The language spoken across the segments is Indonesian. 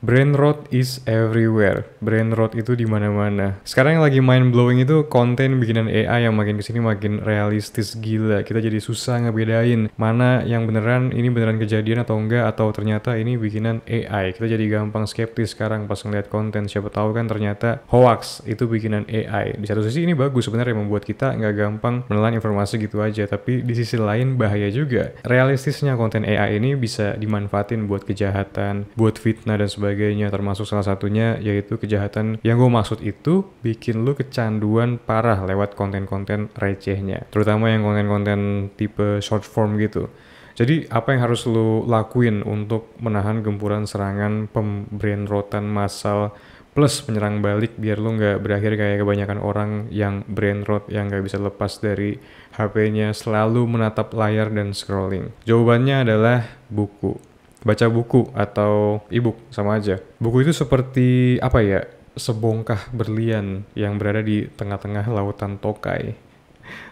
Brain rot is everywhere. Brain rot itu di mana-mana. Sekarang yang lagi mind blowing itu konten bikinan AI yang makin kesini makin realistis gila. Kita jadi susah ngebedain mana yang beneran, ini beneran kejadian atau enggak, atau ternyata ini bikinan AI. Kita jadi gampang skeptis sekarang pas ngeliat konten. Siapa tahu kan ternyata hoax itu bikinan AI. Di satu sisi ini bagus sebenarnya, membuat kita nggak gampang menelan informasi gitu aja. Tapi di sisi lain bahaya juga. Realistisnya konten AI ini bisa dimanfaatin buat kejahatan, buat fitnah dan sebagainya, termasuk salah satunya yaitu kejahatan yang gue maksud itu bikin lu kecanduan parah lewat konten-konten recehnya, terutama yang konten-konten tipe short form gitu. Jadi apa yang harus lu lakuin untuk menahan gempuran serangan pembrainrotan massal plus penyerang balik biar lu nggak berakhir kayak kebanyakan orang yang brain rot yang nggak bisa lepas dari HP-nya, selalu menatap layar dan scrolling? Jawabannya adalah buku. Baca buku atau e-book sama aja. Buku itu seperti apa ya? Sebongkah berlian yang berada di tengah-tengah lautan tokai.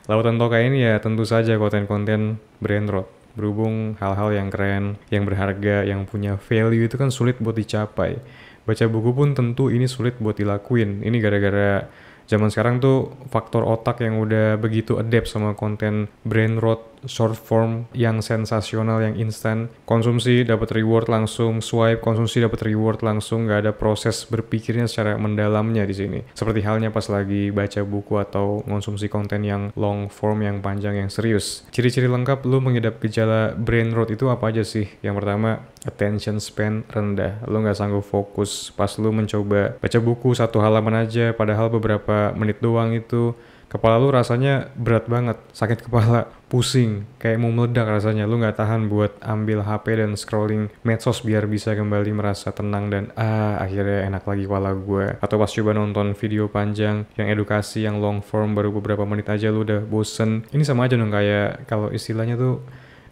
Lautan tokai ini ya tentu saja konten-konten brain rot. Berhubung hal-hal yang keren, yang berharga, yang punya value itu kan sulit buat dicapai. Baca buku pun tentu ini sulit buat dilakuin. Ini gara-gara zaman sekarang tuh faktor otak yang udah begitu adapt sama konten brain rot short form yang sensasional, yang instan. Konsumsi dapat reward langsung, swipe konsumsi dapat reward langsung, nggak ada proses berpikirnya secara mendalamnya di sini. Seperti halnya pas lagi baca buku atau konsumsi konten yang long form, yang panjang, yang serius. Ciri-ciri lengkap lu mengidap gejala brain rot itu apa aja sih? Yang pertama, attention span rendah. Lu nggak sanggup fokus pas lu mencoba baca buku satu halaman aja, padahal beberapa menit doang itu. Kepala lu rasanya berat banget, sakit kepala, pusing, kayak mau meledak rasanya. Lu nggak tahan buat ambil HP dan scrolling medsos biar bisa kembali merasa tenang dan akhirnya enak lagi kepala gue. Atau pas coba nonton video panjang yang edukasi, yang long form, baru beberapa menit aja lu udah bosen. Ini sama aja dong kayak kalau istilahnya tuh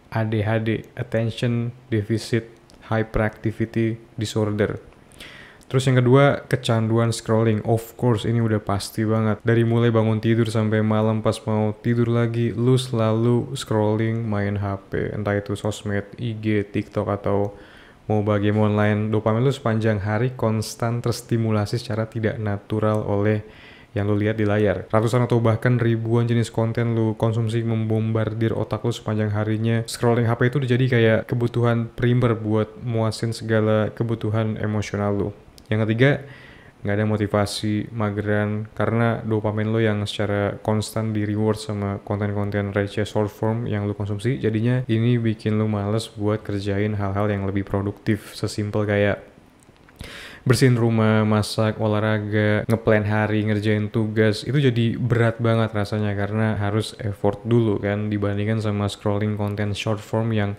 ADHD, Attention Deficit Hyperactivity Disorder. Terus yang kedua, kecanduan scrolling. Of course, ini udah pasti banget. Dari mulai bangun tidur sampai malam pas mau tidur lagi, lu selalu scrolling, main HP. Entah itu sosmed, IG, TikTok, atau mobile game online. Dopamin lu sepanjang hari konstan terstimulasi secara tidak natural oleh yang lu lihat di layar. Ratusan atau bahkan ribuan jenis konten lu konsumsi membombardir otak lu sepanjang harinya. Scrolling HP itu udah jadi kayak kebutuhan primer buat muasin segala kebutuhan emosional lu. Yang ketiga, nggak ada motivasi, mageran, karena dopamin lo yang secara konstan di reward sama konten-konten receh short form yang lo konsumsi, jadinya ini bikin lo males buat kerjain hal-hal yang lebih produktif. Sesimpel kayak bersihin rumah, masak, olahraga, ngeplan hari, ngerjain tugas, itu jadi berat banget rasanya karena harus effort dulu kan, dibandingkan sama scrolling konten short form yang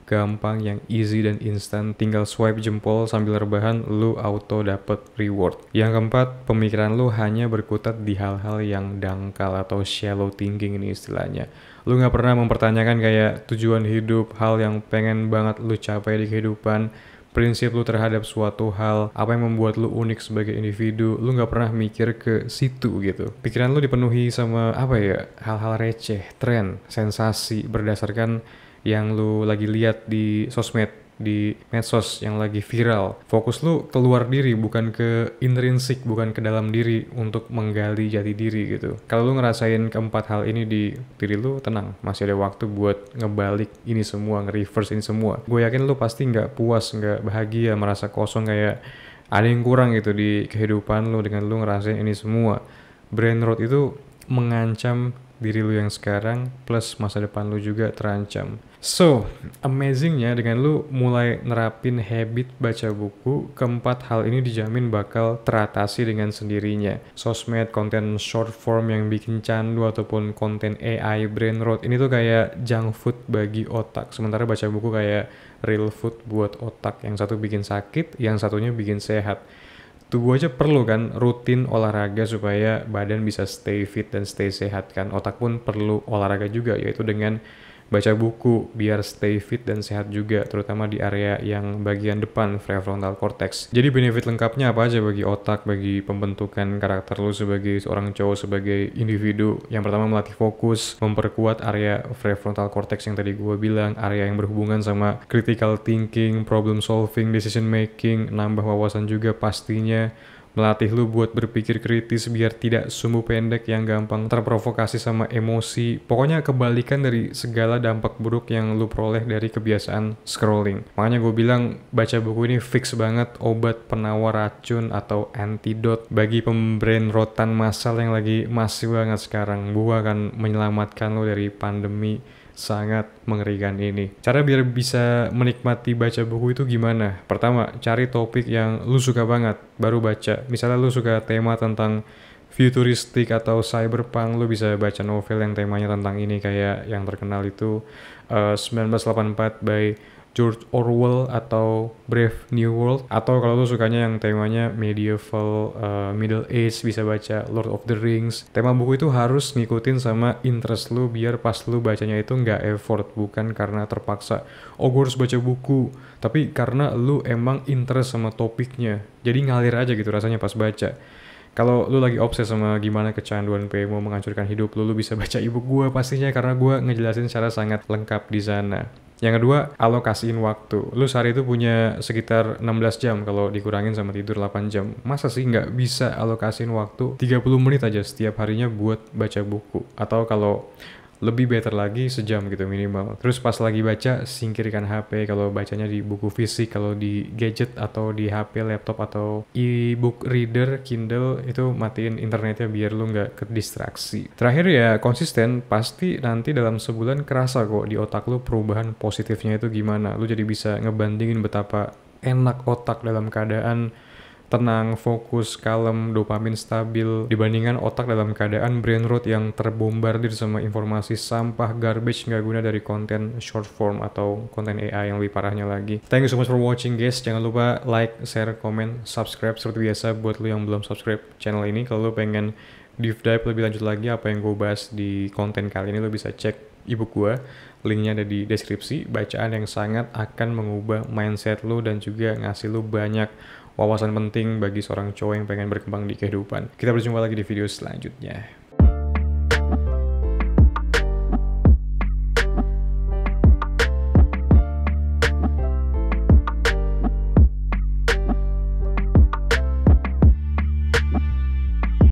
gampang, yang easy dan instan, tinggal swipe jempol sambil rebahan, lu auto dapet reward. Yang keempat, pemikiran lu hanya berkutat di hal-hal yang dangkal atau shallow thinking ini istilahnya. Lu gak pernah mempertanyakan kayak tujuan hidup, hal yang pengen banget lu capai di kehidupan, prinsip lu terhadap suatu hal, apa yang membuat lu unik sebagai individu. Lu gak pernah mikir ke situ gitu. Pikiran lu dipenuhi sama apa ya, hal-hal receh, tren, sensasi berdasarkan yang lu lagi lihat di sosmed, di medsos yang lagi viral. Fokus lu keluar diri, bukan ke intrinsik, bukan ke dalam diri untuk menggali jati diri gitu. Kalau lu ngerasain keempat hal ini di diri lu, tenang, masih ada waktu buat ngebalik ini semua, nge-reverse ini semua. Gue yakin lu pasti nggak puas, nggak bahagia, merasa kosong, kayak ada yang kurang gitu di kehidupan lu dengan lu ngerasain ini semua. Brain rot itu mengancam diri lu yang sekarang plus masa depan lu juga terancam. So, amazingnya dengan lu mulai nerapin habit baca buku, keempat hal ini dijamin bakal teratasi dengan sendirinya. Sosmed, konten short form yang bikin candu, ataupun konten AI, brain rot, ini tuh kayak junk food bagi otak. Sementara baca buku kayak real food buat otak. Yang satu bikin sakit, yang satunya bikin sehat. Tubuh aja perlu kan rutin olahraga supaya badan bisa stay fit dan stay sehat kan. Otak pun perlu olahraga juga, yaitu dengan baca buku biar stay fit dan sehat juga, terutama di area yang bagian depan prefrontal cortex. Jadi benefit lengkapnya apa aja bagi otak, bagi pembentukan karakter lu sebagai seorang cowok, sebagai individu? Yang pertama, melatih fokus, memperkuat area prefrontal cortex yang tadi gue bilang, area yang berhubungan sama critical thinking, problem solving, decision making, nambah wawasan juga pastinya. Melatih lu buat berpikir kritis biar tidak sumbu pendek yang gampang terprovokasi sama emosi. Pokoknya kebalikan dari segala dampak buruk yang lu peroleh dari kebiasaan scrolling. Makanya gue bilang baca buku ini fix banget obat penawar racun atau antidot bagi pembrainrotan massal yang lagi masih banget sekarang. Gue akan menyelamatkan lu dari pandemi sangat mengerikan ini. Cara biar bisa menikmati baca buku itu gimana? Pertama, cari topik yang lu suka banget, baru baca. Misalnya lu suka tema tentang futuristik atau cyberpunk, lu bisa baca novel yang temanya tentang ini, kayak yang terkenal itu 1984 by George Orwell atau Brave New World. Atau kalau lu sukanya yang temanya medieval, Middle Age, bisa baca Lord of the Rings. Tema buku itu harus ngikutin sama interest lu biar pas lu bacanya itu nggak effort, bukan karena terpaksa oh gue harus baca buku, tapi karena lu emang interest sama topiknya, jadi ngalir aja gitu rasanya pas baca. Kalau lu lagi obses sama gimana kecanduan PMO menghancurkan hidup lu bisa baca ebook gue pastinya, karena gue ngejelasin secara sangat lengkap di sana. Yang kedua, alokasiin waktu. Lu sehari itu punya sekitar 16 jam kalau dikurangin sama tidur 8 jam. Masa sih nggak bisa alokasiin waktu 30 menit aja setiap harinya buat baca buku? Atau kalau lebih better lagi sejam gitu minimal. Terus pas lagi baca, singkirkan HP kalau bacanya di buku fisik. Kalau di gadget atau di HP, laptop atau e-book reader, Kindle, itu matiin internetnya biar lu nggak kedistraksi. Terakhir ya, konsisten. Pasti nanti dalam sebulan kerasa kok di otak lu perubahan positifnya itu gimana. Lu jadi bisa ngebandingin betapa enak otak dalam keadaan tenang, fokus, kalem, dopamin stabil, dibandingkan otak dalam keadaan brain rot yang terbombardir sama informasi sampah, garbage, nggak guna dari konten short form atau konten AI yang lebih parahnya lagi. Thank you so much for watching guys. Jangan lupa like, share, comment, subscribe seperti biasa buat lu yang belum subscribe channel ini. Kalau lu pengen deep dive lebih lanjut lagi apa yang gue bahas di konten kali ini, lu bisa cek ebook gue. Linknya ada di deskripsi. Bacaan yang sangat akan mengubah mindset lu dan juga ngasih lu banyak wawasan penting bagi seorang cowok yang pengen berkembang di kehidupan. Kita berjumpa lagi di video selanjutnya.